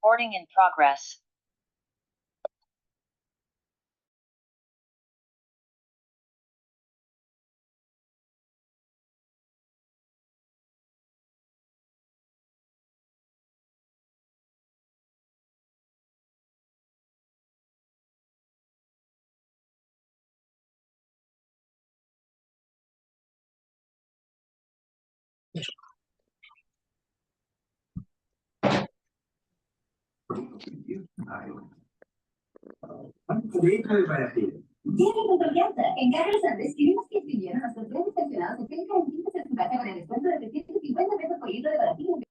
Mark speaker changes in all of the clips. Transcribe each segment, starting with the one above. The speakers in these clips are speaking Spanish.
Speaker 1: Recording in progress.
Speaker 2: Tiene confianza. En Carlos Andrés queremos que escribieran las sorpresas estacionadas en cerca de tiendas en su casa con el descuento de 350 pesos por litro de baratillo.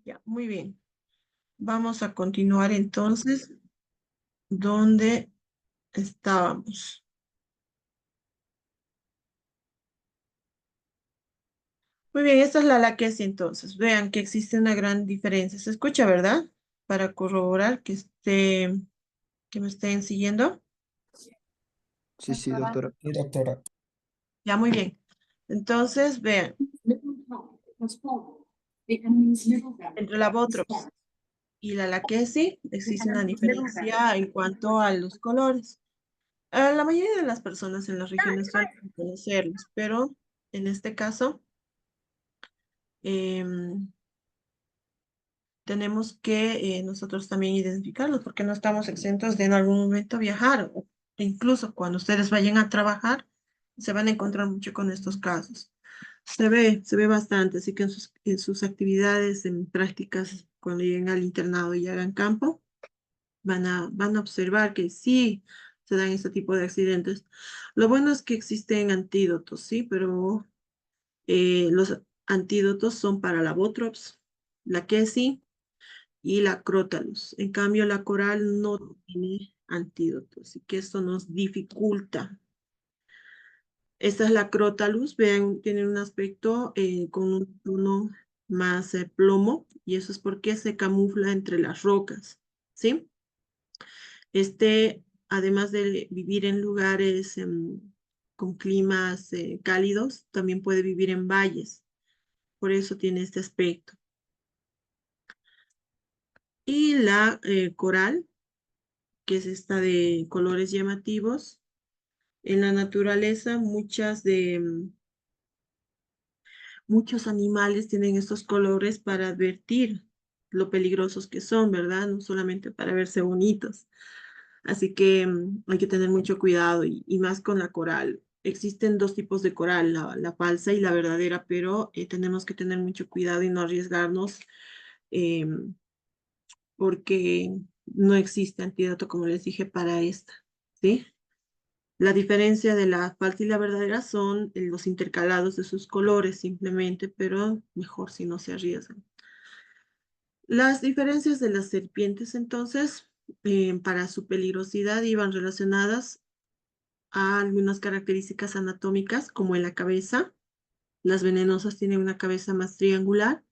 Speaker 3: Ya, muy bien. Vamos a continuar entonces donde estábamos. Muy bien, esta es la laquesia entonces. Vean que existe una gran diferencia. Se escucha, ¿verdad? Para corroborar que me estén siguiendo.
Speaker 4: Sí, sí, doctora.
Speaker 5: Sí, doctora.
Speaker 3: Ya, muy bien. Entonces, vean, entre la Botrops y la laquesis existe una diferencia en cuanto a los colores. La mayoría de las personas en las regiones suelen conocerlos, pero en este caso em, tenemos que nosotros también identificarlos porque no estamos exentos de en algún momento viajar o incluso cuando ustedes vayan a trabajar se van a encontrar mucho con estos casos. Se ve bastante, así que en sus actividades, en prácticas, cuando lleguen al internado y hagan campo, van a observar que sí se dan este tipo de accidentes. Lo bueno es que existen antídotos, sí, pero los antídotos son para la Botrops, la Kesi y la Crotalus. En cambio, la coral no tiene antídotos, así que esto nos dificulta. Esta es la Crotalus, vean, tiene un aspecto con un tono más plomo, y eso es porque se camufla entre las rocas, ¿sí? Además de vivir en lugares con climas cálidos, también puede vivir en valles, por eso tiene este aspecto. Y la coral, que es esta de colores llamativos, en la naturaleza muchos animales tienen estos colores para advertir lo peligrosos que son, ¿verdad? No solamente para verse bonitos. Así que hay que tener mucho cuidado y más con la coral. Existen dos tipos de coral, la falsa y la verdadera, pero tenemos que tener mucho cuidado y no arriesgarnos eh, porque no existe antídoto, como les dije, para esta, ¿sí? La diferencia de la falsa y la verdadera son los intercalados de sus colores simplemente, pero mejor si no se arriesgan. Las diferencias de las serpientes, entonces, para su peligrosidad iban relacionadas a algunas características anatómicas, como en la cabeza. Las venenosas tienen una cabeza más triangular,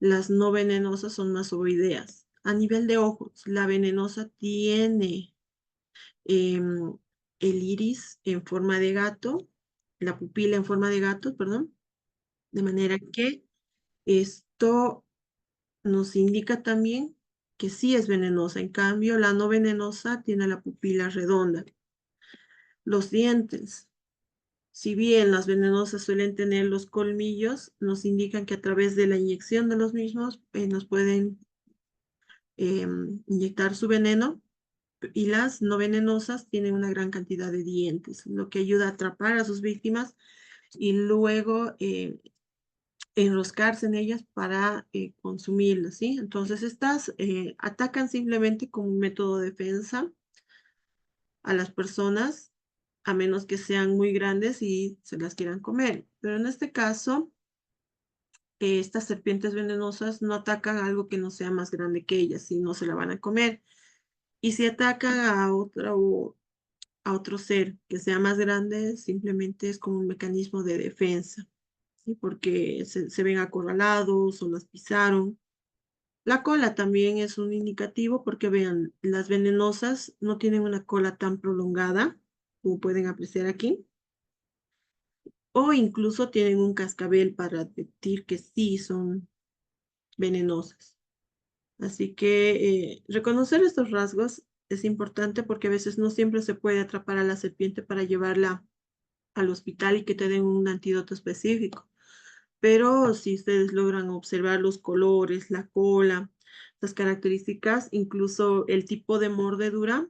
Speaker 3: las no venenosas son más ovoideas. A nivel de ojos, la venenosa tiene el iris en forma de gato, la pupila en forma de gato, perdón, de manera que esto nos indica también que sí es venenosa. En cambio, la no venenosa tiene la pupila redonda. Los dientes, si bien las venenosas suelen tener los colmillos, nos indican que a través de la inyección de los mismos nos pueden inyectar su veneno, y las no venenosas tienen una gran cantidad de dientes, lo que ayuda a atrapar a sus víctimas y luego enroscarse en ellas para consumirlas, ¿sí? Entonces estas atacan simplemente como un método de defensa a las personas, a menos que sean muy grandes y se las quieran comer. Pero en este caso, estas serpientes venenosas no atacan a algo que no sea más grande que ellas, y no se la van a comer. Y si atacan a otro ser que sea más grande, simplemente es como un mecanismo de defensa, ¿sí? Porque se ven acorralados o las pisaron. La cola también es un indicativo porque vean, las venenosas no tienen una cola tan prolongada, como pueden apreciar aquí, o incluso tienen un cascabel para advertir que sí son venenosas. Así que reconocer estos rasgos es importante porque a veces no siempre se puede atrapar a la serpiente para llevarla al hospital y que te den un antídoto específico. Pero si ustedes logran observar los colores, la cola, las características, incluso el tipo de mordedura,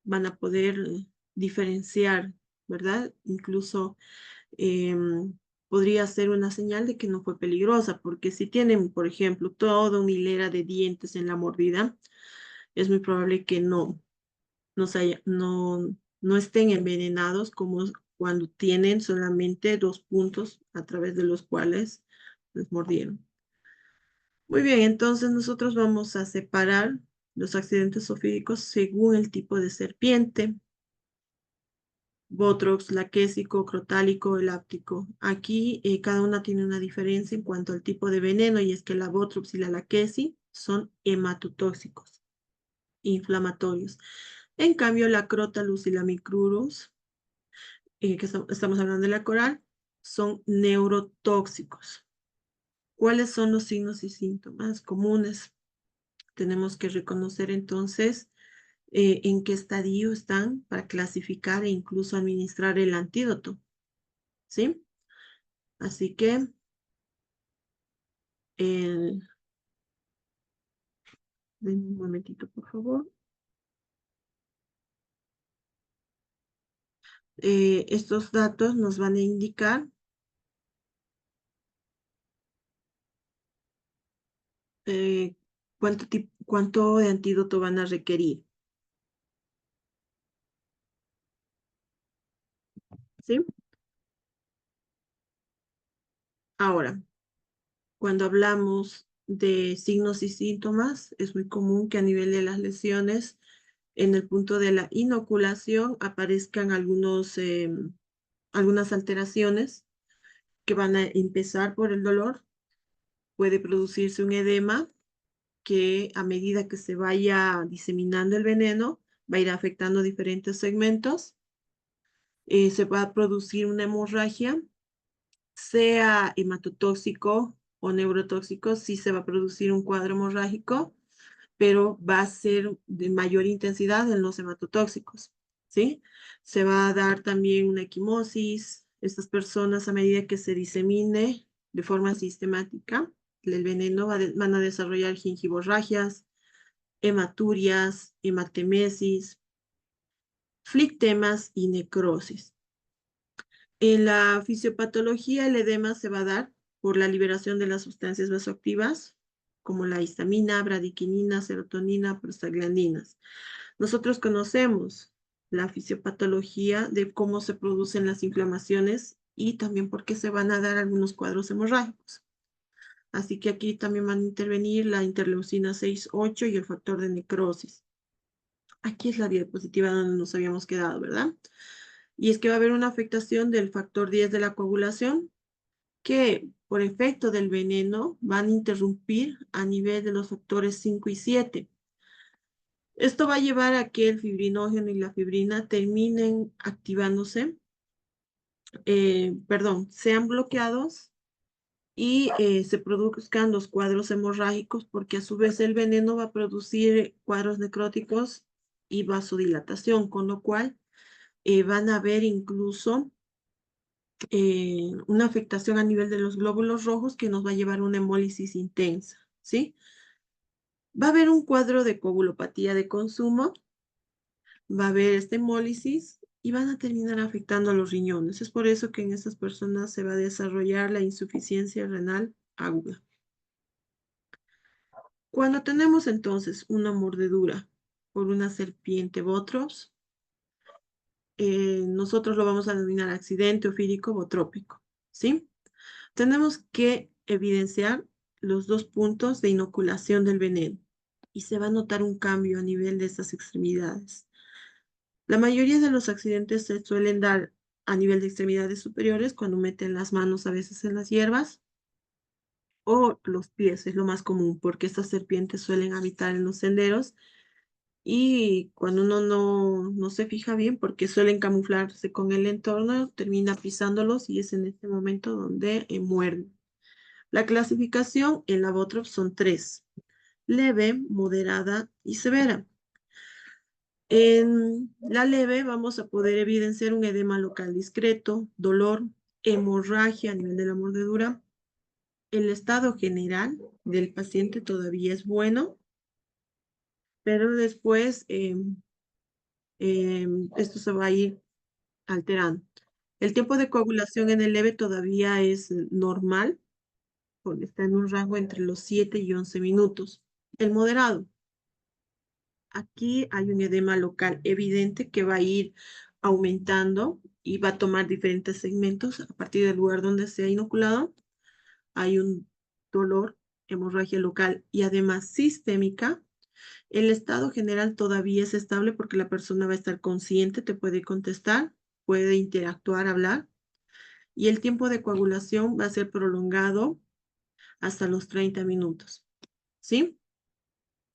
Speaker 3: van a poder diferenciar, ¿verdad? Incluso podría ser una señal de que no fue peligrosa, porque si tienen, por ejemplo, toda una hilera de dientes en la mordida, es muy probable que no estén envenenados como cuando tienen solamente dos puntos a través de los cuales les mordieron. Muy bien, entonces nosotros vamos a separar los accidentes zoofídicos según el tipo de serpiente: Botrox, laquésico, crotálico, eláptico. Aquí cada una tiene una diferencia en cuanto al tipo de veneno, y es que la Botrox y la laquesi son hematotóxicos, inflamatorios. En cambio, la Crotalus y la Micrurus, estamos hablando de la coral, son neurotóxicos. ¿Cuáles son los signos y síntomas comunes? Tenemos que reconocer entonces en qué estadio están para clasificar e incluso administrar el antídoto, ¿sí? Así que el, denme un momentito, por favor. Estos datos nos van a indicar eh, cuánto de antídoto van a requerir, ¿sí? Ahora, cuando hablamos de signos y síntomas, es muy común que a nivel de las lesiones, en el punto de la inoculación, aparezcan algunas alteraciones que van a empezar por el dolor. Puede producirse un edema que, a medida que se vaya diseminando el veneno, va a ir afectando diferentes segmentos. Se va a producir una hemorragia, sea hematotóxico o neurotóxico. Sí se va a producir un cuadro hemorrágico, pero va a ser de mayor intensidad en los hematotóxicos, ¿sí? Se va a dar también una equimosis. Estas personas, a medida que se disemine de forma sistemática el veneno, van a desarrollar gingivorragias, hematurias, hematemesis, flictemas y necrosis. En la fisiopatología, el edema se va a dar por la liberación de las sustancias vasoactivas, como la histamina, bradiquinina, serotonina, prostaglandinas. Nosotros conocemos la fisiopatología de cómo se producen las inflamaciones y también por qué se van a dar algunos cuadros hemorrágicos. Así que aquí también van a intervenir la interleucina 6-8 y el factor de necrosis. Aquí es la diapositiva donde nos habíamos quedado, ¿verdad? Y es que va a haber una afectación del factor 10 de la coagulación que por efecto del veneno van a interrumpir a nivel de los factores 5 y 7. Esto va a llevar a que el fibrinógeno y la fibrina terminen activándose, sean bloqueados y se produzcan los cuadros hemorrágicos porque a su vez el veneno va a producir cuadros necróticos y vasodilatación, con lo cual van a haber incluso una afectación a nivel de los glóbulos rojos que nos va a llevar a una hemólisis intensa, ¿sí? Va a haber un cuadro de coagulopatía de consumo, va a haber esta hemólisis y van a terminar afectando a los riñones. Es por eso que en estas personas se va a desarrollar la insuficiencia renal aguda. Cuando tenemos entonces una mordedura por una serpiente Botros, nosotros lo vamos a denominar accidente ofídico botrópico, ¿sí? Tenemos que evidenciar los 2 puntos de inoculación del veneno y se va a notar un cambio a nivel de estas extremidades. La mayoría de los accidentes se suelen dar a nivel de extremidades superiores cuando meten las manos a veces en las hierbas o los pies, es lo más común porque estas serpientes suelen habitar en los senderos y cuando uno no se fija bien porque suelen camuflarse con el entorno, termina pisándolos y es en este momento donde muerden. La clasificación en la Botrops son 3, leve, moderada y severa. En la leve vamos a poder evidenciar un edema local discreto, dolor, hemorragia a nivel de la mordedura. El estado general del paciente todavía es bueno, pero después esto se va a ir alterando. El tiempo de coagulación en el leve todavía es normal, porque está en un rango entre los 7 y 11 minutos. El moderado. Aquí hay un edema local evidente que va a ir aumentando y va a tomar diferentes segmentos a partir del lugar donde se ha inoculado. Hay un dolor, hemorragia local y además sistémica. El estado general todavía es estable porque la persona va a estar consciente, te puede contestar, puede interactuar, hablar. Y el tiempo de coagulación va a ser prolongado hasta los 30 minutos. ¿Sí?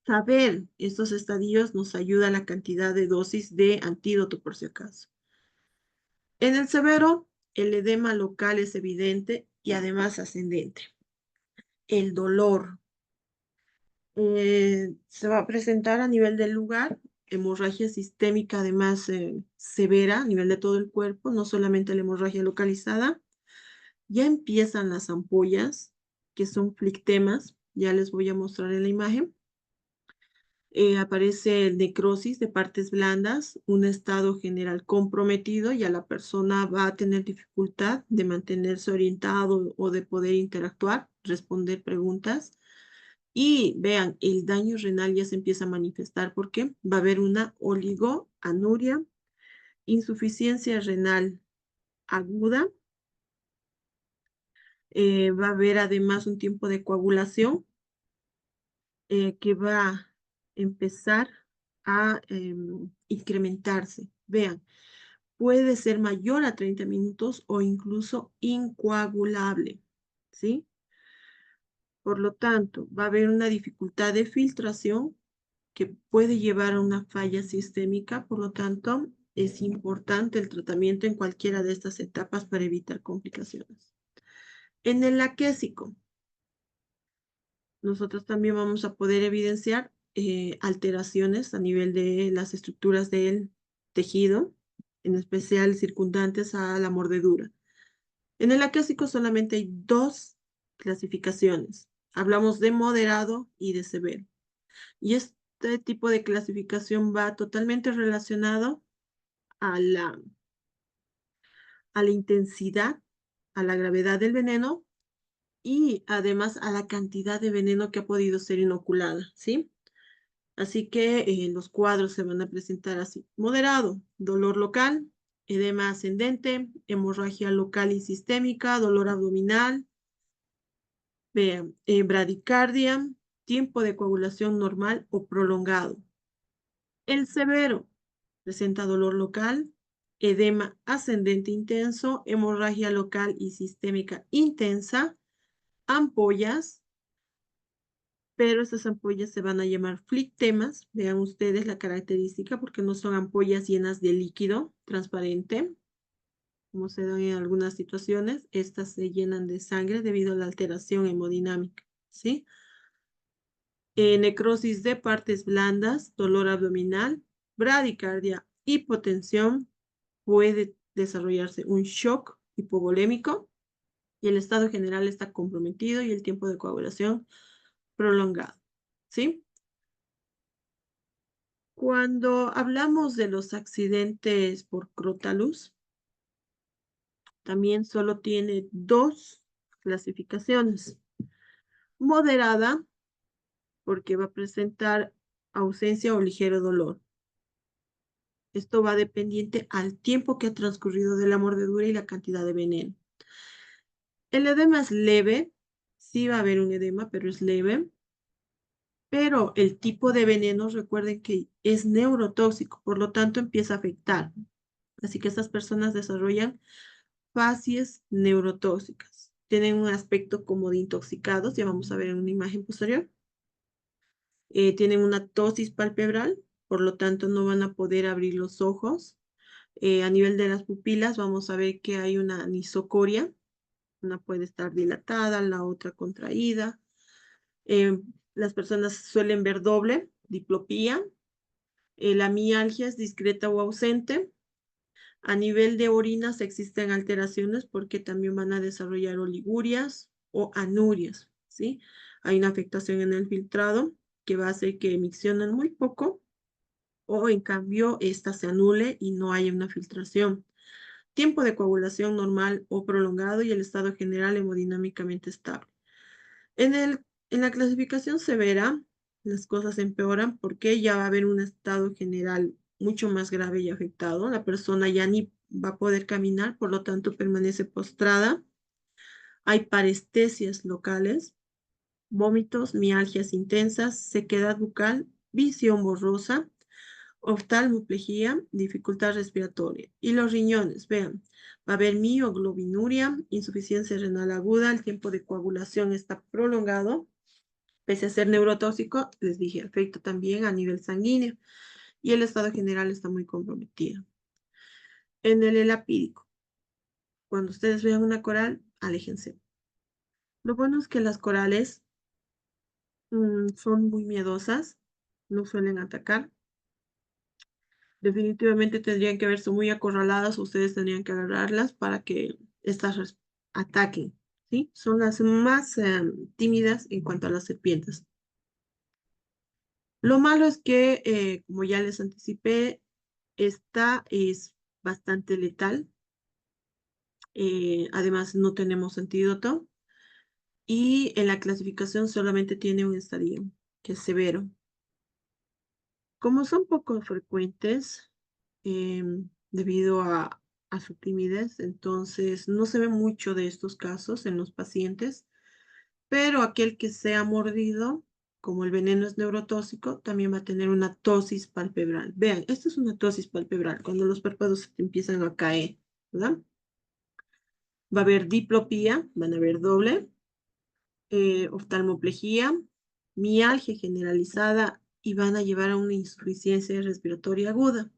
Speaker 3: Saber estos estadios nos ayuda a la cantidad de dosis de antídoto por si acaso. En el severo, el edema local es evidente y además ascendente. El dolor se va a presentar a nivel del lugar, hemorragia sistémica además severa a nivel de todo el cuerpo, no solamente la hemorragia localizada. Ya empiezan las ampollas, que son flictemas, ya les voy a mostrar en la imagen. Aparece necrosis de partes blandas, un estado general comprometido, ya la persona va a tener dificultad de mantenerse orientado o de poder interactuar, responder preguntas. Y vean, el daño renal ya se empieza a manifestar porque va a haber una oligoanuria, insuficiencia renal aguda, va a haber además un tiempo de coagulación que va a empezar a incrementarse. Vean, puede ser mayor a 30 minutos o incluso incoagulable, ¿sí? Por lo tanto, va a haber una dificultad de filtración que puede llevar a una falla sistémica, por lo tanto, es importante el tratamiento en cualquiera de estas etapas para evitar complicaciones. En el laquésico, nosotros también vamos a poder evidenciar alteraciones a nivel de las estructuras del tejido, en especial circundantes a la mordedura. En el acásico solamente hay 2 clasificaciones. Hablamos de moderado y de severo. Y este tipo de clasificación va totalmente relacionado a la intensidad, a la gravedad del veneno y además a la cantidad de veneno que ha podido ser inoculada, ¿sí? Así que los cuadros se van a presentar así. Moderado, dolor local, edema ascendente, hemorragia local y sistémica, dolor abdominal, Vean, bradicardia, tiempo de coagulación normal o prolongado. El severo presenta dolor local, edema ascendente intenso, hemorragia local y sistémica intensa, ampollas, pero estas ampollas se van a llamar flictemas. Vean ustedes la característica porque no son ampollas llenas de líquido transparente, como se dan en algunas situaciones. Estas se llenan de sangre debido a la alteración hemodinámica, ¿sí? Necrosis de partes blandas, dolor abdominal, bradicardia, hipotensión, puede desarrollarse un shock hipovolémico y el estado general está comprometido y el tiempo de coagulación prolongado, ¿sí? Cuando hablamos de los accidentes por crotalus, también solo tiene dos clasificaciones. Moderada, porque va a presentar ausencia o ligero dolor. Esto va dependiente al tiempo que ha transcurrido de la mordedura y la cantidad de veneno. El edema es leve, sí va a haber un edema, pero es leve. Pero el tipo de veneno, recuerden que es neurotóxico, por lo tanto empieza a afectar. Así que estas personas desarrollan facies neurotóxicas. Tienen un aspecto como de intoxicados, ya vamos a ver en una imagen posterior. Tienen una tosis palpebral, por lo tanto no van a poder abrir los ojos. A nivel de las pupilas vamos a ver que hay una anisocoria. Una puede estar dilatada, la otra contraída. Las personas suelen ver doble, diplopía. La mialgia es discreta o ausente. A nivel de orinas existen alteraciones porque también van a desarrollar oligurias o anurias, ¿sí? Hay una afectación en el filtrado que va a hacer que emiccionen muy poco o en cambio esta se anule y no haya una filtración. Tiempo de coagulación normal o prolongado y el estado general hemodinámicamente estable. En la clasificación severa, las cosas empeoran porque ya va a haber un estado general mucho más grave y afectado. La persona ya ni va a poder caminar, por lo tanto permanece postrada. Hay parestesias locales, vómitos, mialgias intensas, sequedad bucal, visión borrosa, oftalmoplejía, dificultad respiratoria. Y los riñones, vean, va a haber mioglobinuria, insuficiencia renal aguda, el tiempo de coagulación está prolongado. Pese a ser neurotóxico, les dije, afecta también a nivel sanguíneo y el estado general está muy comprometido. En el elapídico, cuando ustedes vean una coral, aléjense. Lo bueno es que las corales son muy miedosas, no suelen atacar. Definitivamente tendrían que verse muy acorraladas, ustedes tendrían que agarrarlas para que estas ataquen, ¿sí? Son las más tímidas en cuanto a las serpientes. Lo malo es que, como ya les anticipé, esta es bastante letal. Además, no tenemos antídoto. Y en la clasificación solamente tiene un estadio, que es severo. Como son poco frecuentes, debido a su timidez, entonces no se ve mucho de estos casos en los pacientes, pero aquel que sea mordido, como el veneno es neurotóxico, también va a tener una tosis palpebral. Vean, esto es una tosis palpebral, cuando los párpados empiezan a caer, ¿verdad? Va a haber diplopía, van a haber doble, oftalmoplejía, mialgia generalizada y van a llevar a una insuficiencia respiratoria aguda.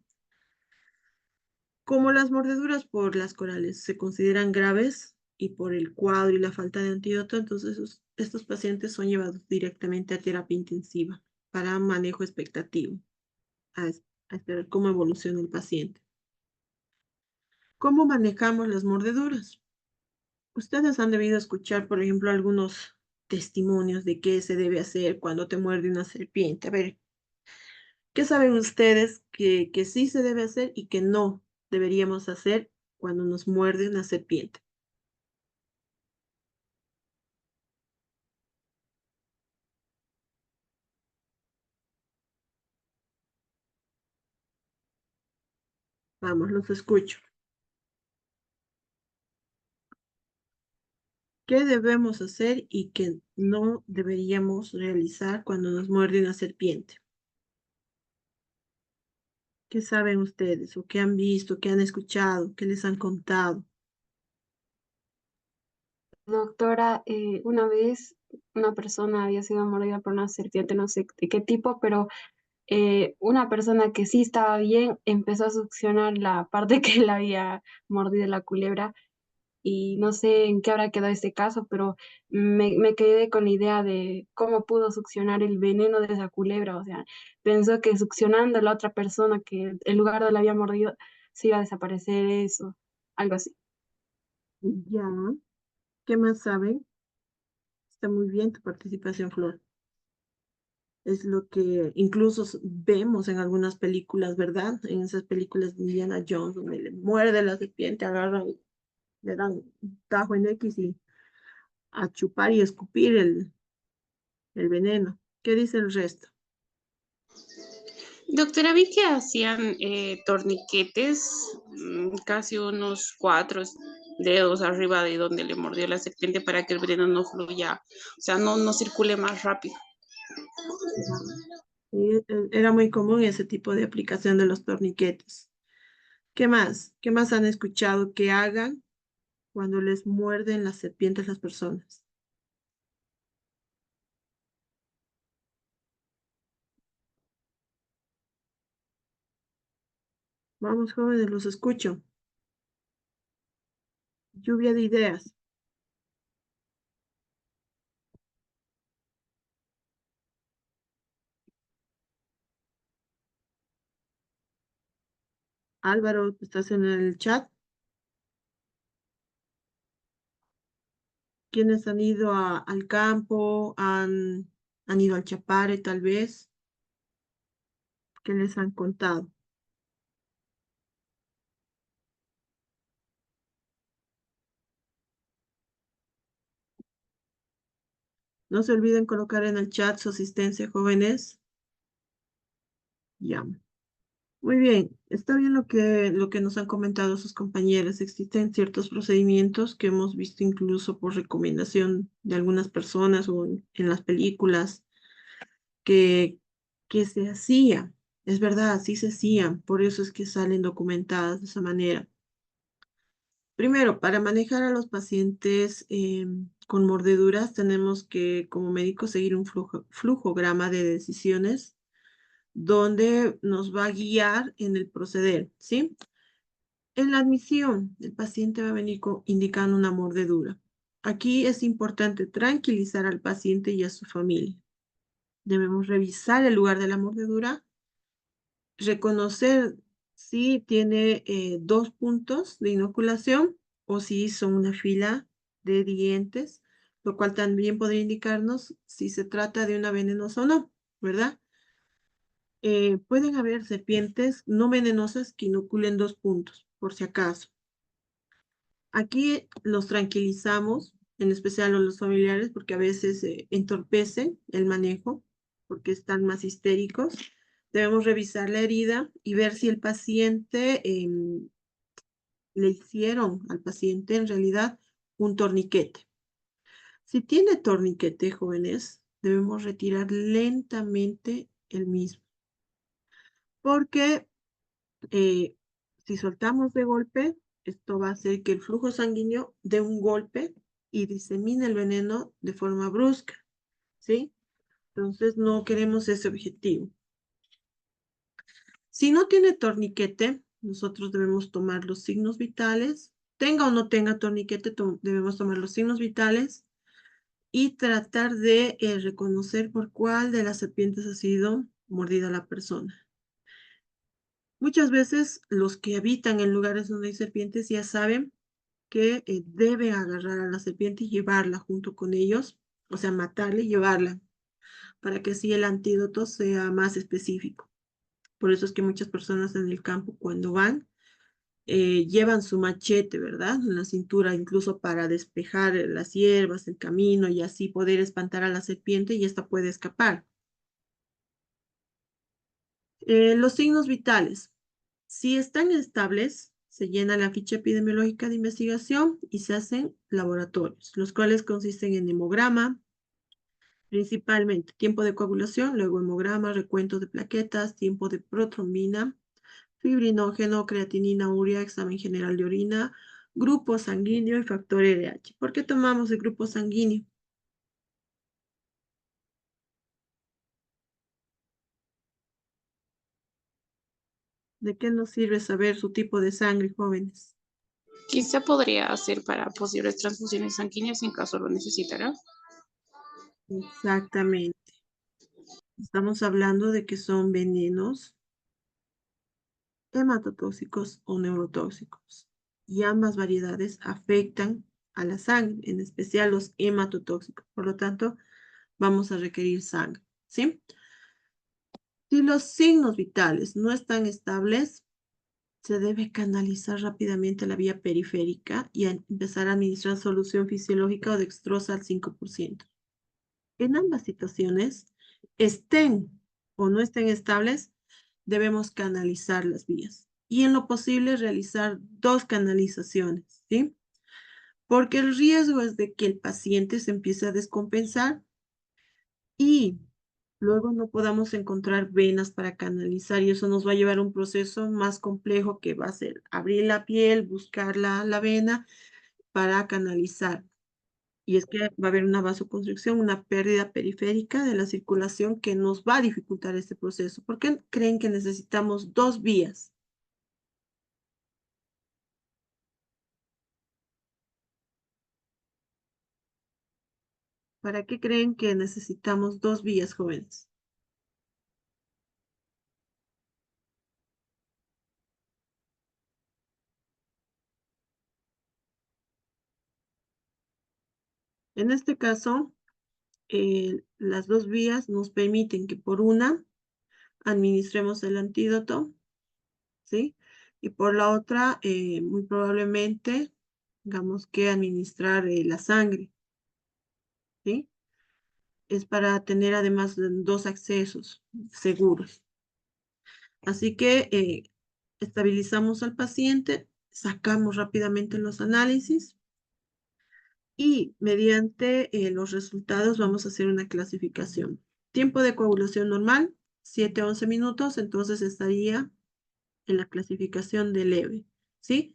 Speaker 3: Como las mordeduras por las corales se consideran graves y por el cuadro y la falta de antídoto, entonces estos pacientes son llevados directamente a terapia intensiva para manejo expectativo, a, a esperar cómo evoluciona el paciente. ¿Cómo manejamos las mordeduras? Ustedes han debido escuchar, por ejemplo, algunos testimonios de qué se debe hacer cuando te muerde una serpiente. A ver, ¿qué saben ustedes que sí se debe hacer y que no deberíamos hacer cuando nos muerde una serpiente? Vamos, los escucho. ¿Qué debemos hacer y qué no deberíamos realizar cuando nos muerde una serpiente? ¿Qué saben ustedes? ¿O qué han visto? ¿Qué han escuchado? ¿Qué les han contado?
Speaker 1: Doctora, una vez una persona había sido mordida por una serpiente, no sé de qué tipo, pero una persona que sí estaba bien empezó a succionar la parte que le había mordido la culebra y no sé en qué habrá quedado este caso, pero me quedé con la idea de cómo pudo succionar el veneno de esa culebra, o sea, pensó que succionando a la otra persona que el lugar donde la había mordido se iba a desaparecer eso, algo así.
Speaker 3: Ya, ¿qué más saben? Está muy bien tu participación, Flor. Es lo que incluso vemos en algunas películas, ¿verdad? En esas películas de Indiana Jones, donde le muerde la serpiente, agarran, le dan un tajo en X y a chupar y escupir el veneno. ¿Qué dice el resto?
Speaker 5: Doctora, vi que hacían torniquetes, casi unos 4 dedos arriba de donde le mordió la serpiente para que el veneno no fluya, o sea, no circule más rápido.
Speaker 3: Ya. Sí, era muy común ese tipo de aplicación de los torniquetes. ¿Qué más? ¿Qué más han escuchado que hagan cuando les muerden las serpientes las personas? Vamos, jóvenes, los escucho. Lluvia de ideas. Álvaro, ¿estás en el chat? ¿Quiénes han ido al campo? ¿Han ido al Chapare, tal vez? ¿Qué les han contado? No se olviden colocar en el chat su asistencia, jóvenes. Ya. Muy bien, está bien lo que nos han comentado sus compañeras. Existen ciertos procedimientos que hemos visto incluso por recomendación de algunas personas o en las películas que, que se hacía. Es verdad, sí se hacían, por eso es que salen documentadas de esa manera. Primero, para manejar a los pacientes con mordeduras, tenemos que, como médicos, seguir un flujograma de decisiones donde nos va a guiar en el proceder, ¿sí? En la admisión, el paciente va a venir indicando una mordedura. Aquí es importante tranquilizar al paciente y a su familia. Debemos revisar el lugar de la mordedura, reconocer si tiene 2 puntos de inoculación o si son una fila de dientes, lo cual también podría indicarnos si se trata de una venenosa o no, ¿verdad? Pueden haber serpientes no venenosas que inoculen 2 puntos, por si acaso. Aquí los tranquilizamos, en especial a los familiares, porque a veces entorpecen el manejo, porque están más histéricos. Debemos revisar la herida y ver si el paciente, le hicieron al paciente en realidad un torniquete. Si tiene torniquete, jóvenes, debemos retirar lentamente el mismo, porque eh, si soltamos de golpe, esto va a hacer que el flujo sanguíneo dé un golpe y disemine el veneno de forma brusca, ¿sí? Entonces no queremos ese objetivo. Si no tiene torniquete, nosotros debemos tomar los signos vitales. Tenga o no tenga torniquete, debemos tomar los signos vitales y tratar de reconocer por cuál de las serpientes ha sido mordida la persona. Muchas veces los que habitan en lugares donde hay serpientes ya saben que deben agarrar a la serpiente y llevarla junto con ellos, o sea, matarla y llevarla, para que así el antídoto sea más específico. Por eso es que muchas personas en el campo cuando van, llevan su machete, ¿verdad? En la cintura, incluso para despejar las hierbas, el camino y así poder espantar a la serpiente y esta puede escapar. Los signos vitales. Si están estables, se llena la ficha epidemiológica de investigación y se hacen laboratorios, los cuales consisten en hemograma, principalmente tiempo de coagulación, luego hemograma, recuento de plaquetas, tiempo de protrombina, fibrinógeno, creatinina, urea, examen general de orina, grupo sanguíneo y factor RH. ¿Por qué tomamos el grupo sanguíneo? ¿De qué nos sirve saber su tipo de sangre, jóvenes?
Speaker 5: Quizá podría ser para posibles transfusiones sanguíneas en caso lo necesitara.
Speaker 3: Exactamente. Estamos hablando de que son venenos hematotóxicos o neurotóxicos. Y ambas variedades afectan a la sangre, en especial los hematotóxicos. Por lo tanto, vamos a requerir sangre, ¿sí? Si los signos vitales no están estables, se debe canalizar rápidamente la vía periférica y empezar a administrar solución fisiológica o dextrosa al 5%. En ambas situaciones, estén o no estén estables, debemos canalizar las vías. Y en lo posible realizar 2 canalizaciones, ¿sí? Porque el riesgo es de que el paciente se empiece a descompensar y luego no podamos encontrar venas para canalizar y eso nos va a llevar a un proceso más complejo que va a ser abrir la piel, buscar la vena para canalizar. Y es que va a haber una vasoconstricción, una pérdida periférica de la circulación que nos va a dificultar este proceso. ¿Por qué creen que necesitamos 2 vías? ¿Para qué creen que necesitamos 2 vías, jóvenes? En este caso, las 2 vías nos permiten que por una administremos el antídoto, ¿sí? Y por la otra, muy probablemente, digamos que administrar la sangre, ¿sí? Es para tener además 2 accesos seguros. Así que estabilizamos al paciente, sacamos rápidamente los análisis y mediante los resultados vamos a hacer una clasificación. Tiempo de coagulación normal, 7 a 11 minutos, entonces estaría en la clasificación de leve, ¿sí?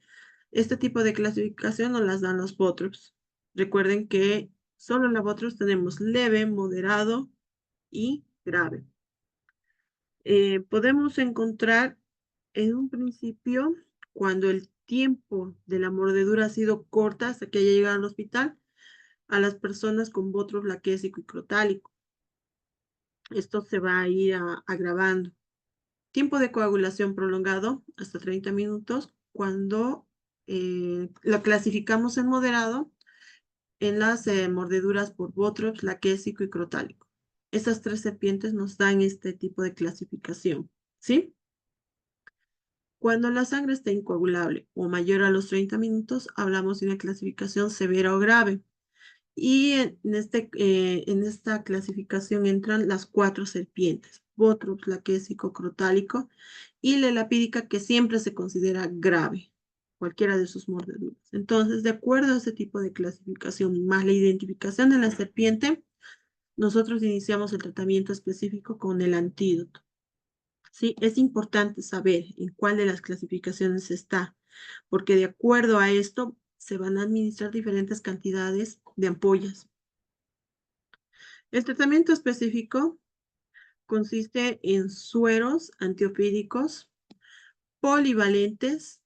Speaker 3: Este tipo de clasificación nos las dan los Botrops. Recuerden que solo en la Botrops tenemos leve, moderado y grave. Podemos encontrar en un principio, cuando el tiempo de la mordedura ha sido corta hasta que haya llegado al hospital, a las personas con Botrops laquésico y crotálico. Esto se va a ir agravando. Tiempo de coagulación prolongado, hasta 30 minutos, cuando lo clasificamos en moderado en las mordeduras por Botrops, laquésico y crotálico. Estas 3 serpientes nos dan este tipo de clasificación, ¿sí? Cuando la sangre está incoagulable o mayor a los 30 minutos, hablamos de una clasificación severa o grave. Y en esta clasificación entran las 4 serpientes, Botrops, laquésico, crotálico y la lapídica, que siempre se considera grave, cualquiera de sus mordeduras. Entonces, de acuerdo a ese tipo de clasificación más la identificación de la serpiente, nosotros iniciamos el tratamiento específico con el antídoto. Sí, es importante saber en cuál de las clasificaciones está, porque de acuerdo a esto se van a administrar diferentes cantidades de ampollas. El tratamiento específico consiste en sueros antiofídicos polivalentes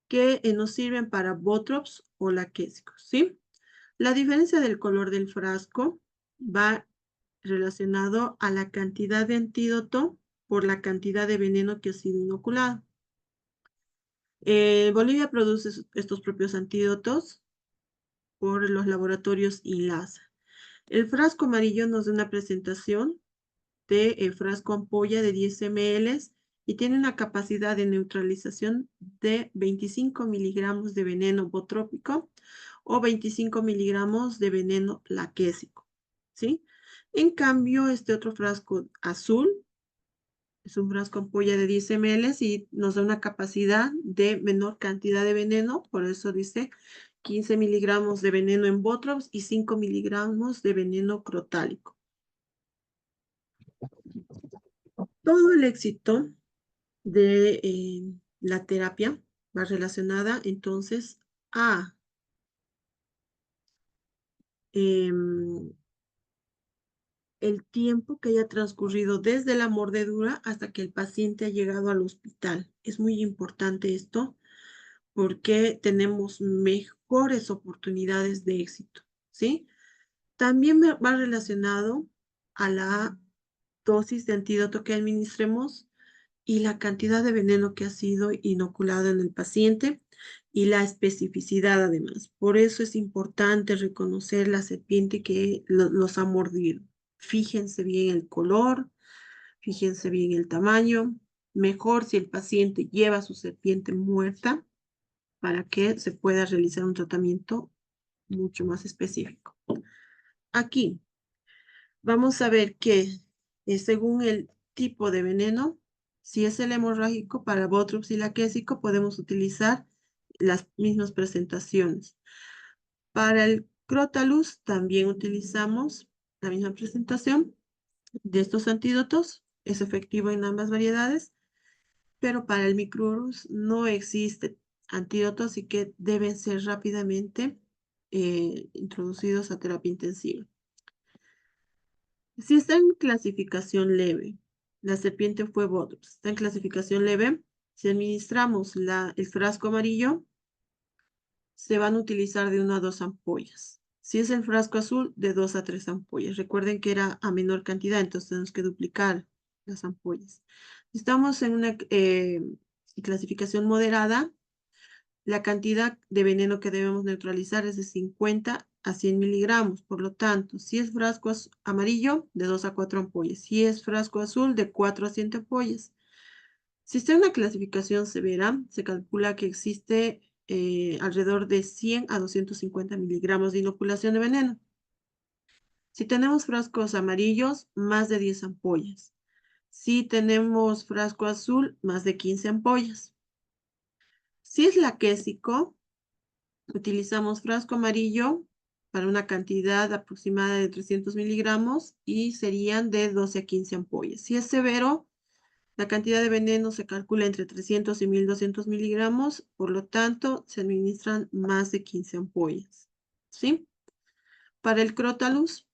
Speaker 3: que nos sirven para Botrops o laquésicos, ¿sí? La diferencia del color del frasco va relacionado a la cantidad de antídoto por la cantidad de veneno que ha sido inoculado. Bolivia produce estos propios antídotos por los laboratorios INLASA. El frasco amarillo nos da una presentación de frasco ampolla de 10 ml y tiene una capacidad de neutralización de 25 miligramos de veneno botrópico o 25 miligramos de veneno laquésico, ¿sí? En cambio, este otro frasco azul Es un frasco ampolla de 10 ml y nos da una capacidad de menor cantidad de veneno, por eso dice 15 miligramos de veneno en Botrops y 5 miligramos de veneno crotálico. Todo el éxito de la terapia va relacionada entonces a el tiempo que haya transcurrido desde la mordedura hasta que el paciente ha llegado al hospital. Es muy importante esto porque tenemos mejores oportunidades de éxito, ¿sí? También va relacionado a la dosis de antídoto que administremos y la cantidad de veneno que ha sido inoculado en el paciente y la especificidad además. Por eso es importante reconocer la serpiente que los ha mordido. Fíjense bien el color, fíjense bien el tamaño. Mejor si el paciente lleva su serpiente muerta para que se pueda realizar un tratamiento mucho más específico. Aquí vamos a ver que según el tipo de veneno, si es el hemorrágico para Botrops y laquésico, podemos utilizar las mismas presentaciones. Para el Crotalus también utilizamos la misma presentación de estos antídotos. Es efectivo en ambas variedades, pero para el Micrurus no existe antídoto, así que deben ser rápidamente introducidos a terapia intensiva. Si está en clasificación leve, la serpiente fue Botrops, está en clasificación leve, si administramos el frasco amarillo, se van a utilizar de 1 a 2 ampollas. Si es el frasco azul, de 2 a 3 ampollas. Recuerden que era a menor cantidad, entonces tenemos que duplicar las ampollas. Si estamos en una clasificación moderada, la cantidad de veneno que debemos neutralizar es de 50 a 100 miligramos. Por lo tanto, si es frasco amarillo, de 2 a 4 ampollas. Si es frasco azul, de 4 a 100 ampollas. Si está en una clasificación severa, se calcula que existe alrededor de 100 a 250 miligramos de inoculación de veneno. Si tenemos frascos amarillos, más de 10 ampollas. Si tenemos frasco azul, más de 15 ampollas. Si es laquésico, utilizamos frasco amarillo para una cantidad aproximada de 300 miligramos y serían de 12 a 15 ampollas. Si es severo, la cantidad de veneno se calcula entre 300 y 1200 miligramos, por lo tanto, se administran más de 15 ampollas. ¿Sí? Para el Crotalus,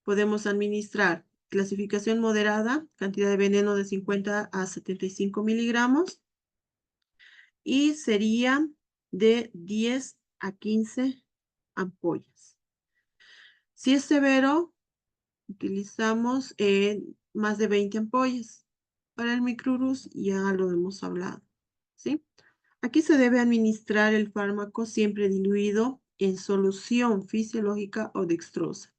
Speaker 3: podemos administrar clasificación moderada, cantidad de veneno de 50 a 75 miligramos, y sería de 10 a 15 ampollas. Si es severo, utilizamos más de 20 ampollas. Para el Micrurus ya lo hemos hablado, ¿sí? Aquí se debe administrar el fármaco siempre diluido en solución fisiológica o dextrosa.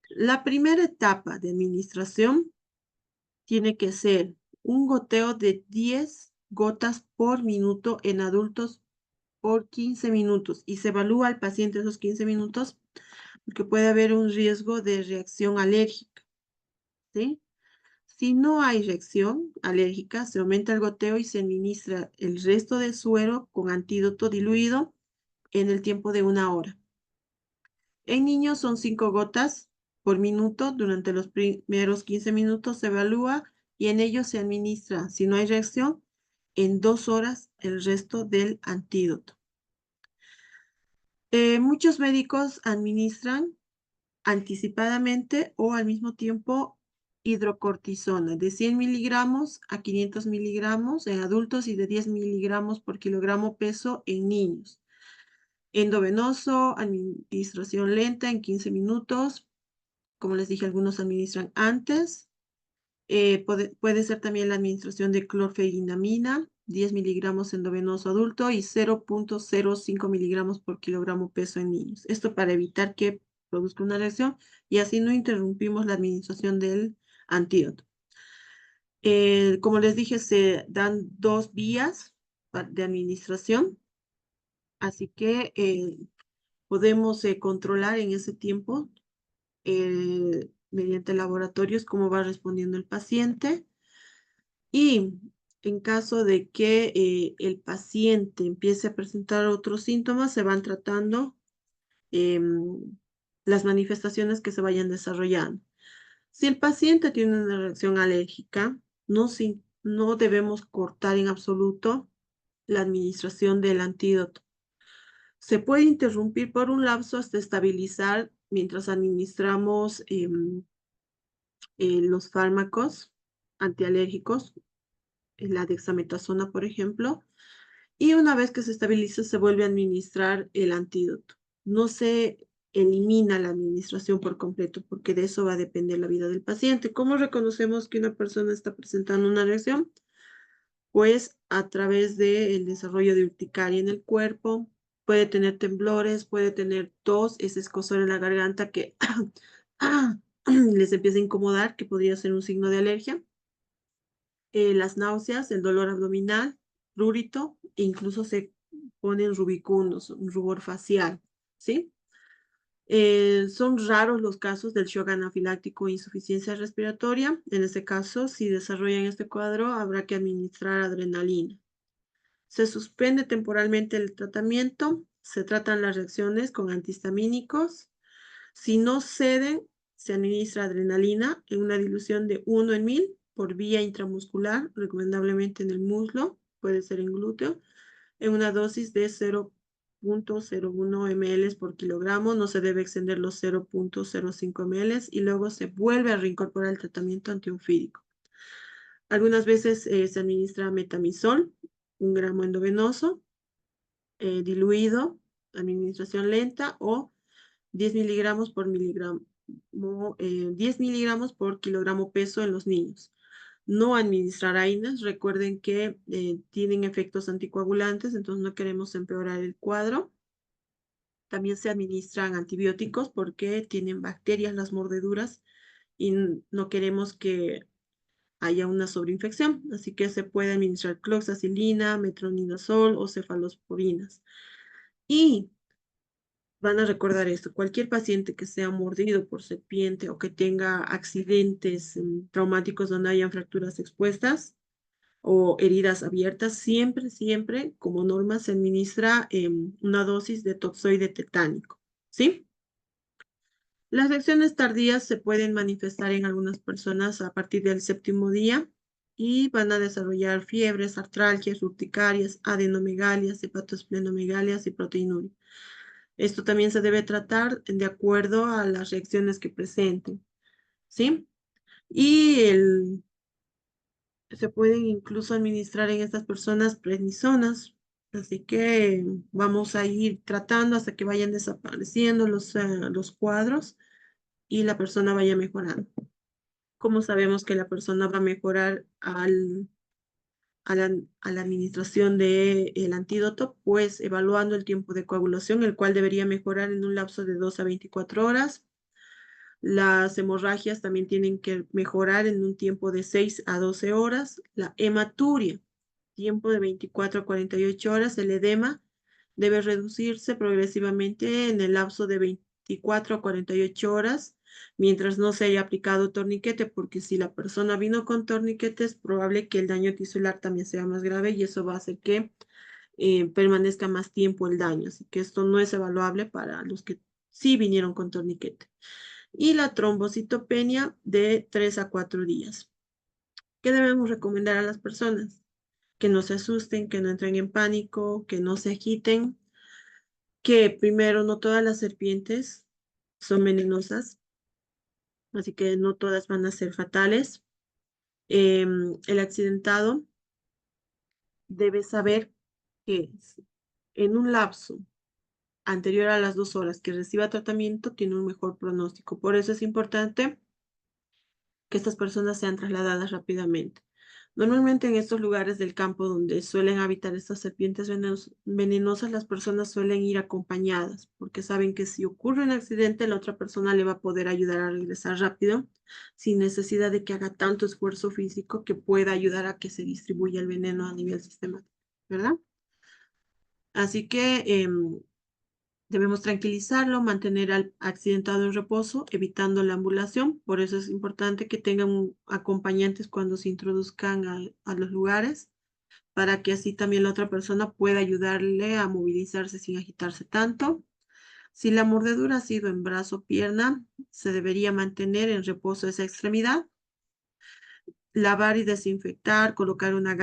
Speaker 3: La primera etapa de administración tiene que ser un goteo de 10 gotas por minuto en adultos por 15 minutos y se evalúa al paciente esos 15 minutos porque puede haber un riesgo de reacción alérgica, ¿sí? Si no hay reacción alérgica, se aumenta el goteo y se administra el resto del suero con antídoto diluido en el tiempo de 1 hora. En niños son 5 gotas por minuto. Durante los primeros 15 minutos se evalúa y en ellos se administra, si no hay reacción, en 2 horas el resto del antídoto. Muchos médicos administran anticipadamente o al mismo tiempo hidrocortisona de 100 miligramos a 500 miligramos en adultos y de 10 miligramos por kilogramo peso en niños. Endovenoso, administración lenta en 15 minutos. Como les dije, algunos administran antes. Puede ser también la administración de clorferinamina, 10 miligramos endovenoso adulto y 0.05 miligramos por kilogramo peso en niños. Esto para evitar que produzca una reacción y así no interrumpimos la administración del antídoto. Como les dije, se dan 2 vías de administración, así que podemos controlar en ese tiempo mediante laboratorios cómo va respondiendo el paciente. Y en caso de que el paciente empiece a presentar otros síntomas, se van tratando las manifestaciones que se vayan desarrollando. Si el paciente tiene una reacción alérgica, no debemos cortar en absoluto la administración del antídoto. Se puede interrumpir por un lapso hasta estabilizar mientras administramos los fármacos antialérgicos, la dexametasona, por ejemplo, y una vez que se estabiliza, se vuelve a administrar el antídoto. No se elimina la administración por completo, porque de eso va a depender la vida del paciente. ¿Cómo reconocemos que una persona está presentando una reacción? Pues a través del desarrollo de urticaria en el cuerpo, puede tener temblores, puede tener tos, ese escozor en la garganta que les empieza a incomodar, que podría ser un signo de alergia. Las náuseas, el dolor abdominal, prurito, e incluso se ponen rubicundos, un rubor facial, ¿sí? Son raros los casos del shock anafiláctico e insuficiencia respiratoria. En este caso, si desarrollan este cuadro, habrá que administrar adrenalina. Se suspende temporalmente el tratamiento, se tratan las reacciones con antihistamínicos. Si no ceden, se administra adrenalina en una dilución de 1 en 1000 por vía intramuscular, recomendablemente en el muslo, puede ser en glúteo, en una dosis de 0.01 ml por kilogramo, no se debe extender los 0.05 ml y luego se vuelve a reincorporar el tratamiento antiofídico. Algunas veces se administra metamizol, 1 gramo endovenoso, diluido, administración lenta o 10 miligramos por miligramo, 10 miligramos por kilogramo peso en los niños. No administrar AINES, recuerden que tienen efectos anticoagulantes, entonces no queremos empeorar el cuadro. También se administran antibióticos porque tienen bacterias las mordeduras y no queremos que haya una sobreinfección, así que se puede administrar cloxacilina, metronidazol o cefalosporinas. Y van a recordar esto, cualquier paciente que sea mordido por serpiente o que tenga accidentes traumáticos donde hayan fracturas expuestas o heridas abiertas, siempre, como norma, se administra una dosis de toxoide tetánico, ¿sí? Las reacciones tardías se pueden manifestar en algunas personas a partir del 7º día y van a desarrollar fiebres, artralgias, urticarias, adenomegalias, hepatosplenomegalías y proteinuria. Esto también se debe tratar de acuerdo a las reacciones que presenten, ¿sí? Y se pueden incluso administrar en estas personas prednisonas, así que vamos a ir tratando hasta que vayan desapareciendo los cuadros y la persona vaya mejorando. ¿Cómo sabemos que la persona va a mejorar a la administración del antídoto? Pues evaluando el tiempo de coagulación, el cual debería mejorar en un lapso de 2 a 24 horas. Las hemorragias también tienen que mejorar en un tiempo de 6 a 12 horas. La hematuria, tiempo de 24 a 48 horas. El edema debe reducirse progresivamente en el lapso de 24 a 48 horas mientras no se haya aplicado torniquete, porque si la persona vino con torniquete es probable que el daño tisular también sea más grave y eso va a hacer que permanezca más tiempo el daño. Así que esto no es evaluable para los que sí vinieron con torniquete. Y la trombocitopenia de 3 a 4 días. ¿Qué debemos recomendar a las personas? Que no se asusten, que no entren en pánico, que no se agiten, que primero no todas las serpientes son venenosas, así que no todas van a ser fatales. El accidentado debe saber que en un lapso anterior a las 2 horas que reciba tratamiento tiene un mejor pronóstico. Por eso es importante que estas personas sean trasladadas rápidamente. Normalmente en estos lugares del campo donde suelen habitar estas serpientes venenosas, las personas suelen ir acompañadas porque saben que si ocurre un accidente, la otra persona le va a poder ayudar a regresar rápido sin necesidad de que haga tanto esfuerzo físico que pueda ayudar a que se distribuya el veneno a nivel sistemático, ¿verdad? Así que Debemos tranquilizarlo, mantener al accidentado en reposo, evitando la ambulación. Por eso es importante que tengan acompañantes cuando se introduzcan a los lugares, para que así también la otra persona pueda ayudarle a movilizarse sin agitarse tanto. Si la mordedura ha sido en brazo o pierna, se debería mantener en reposo esa extremidad, lavar y desinfectar, colocar una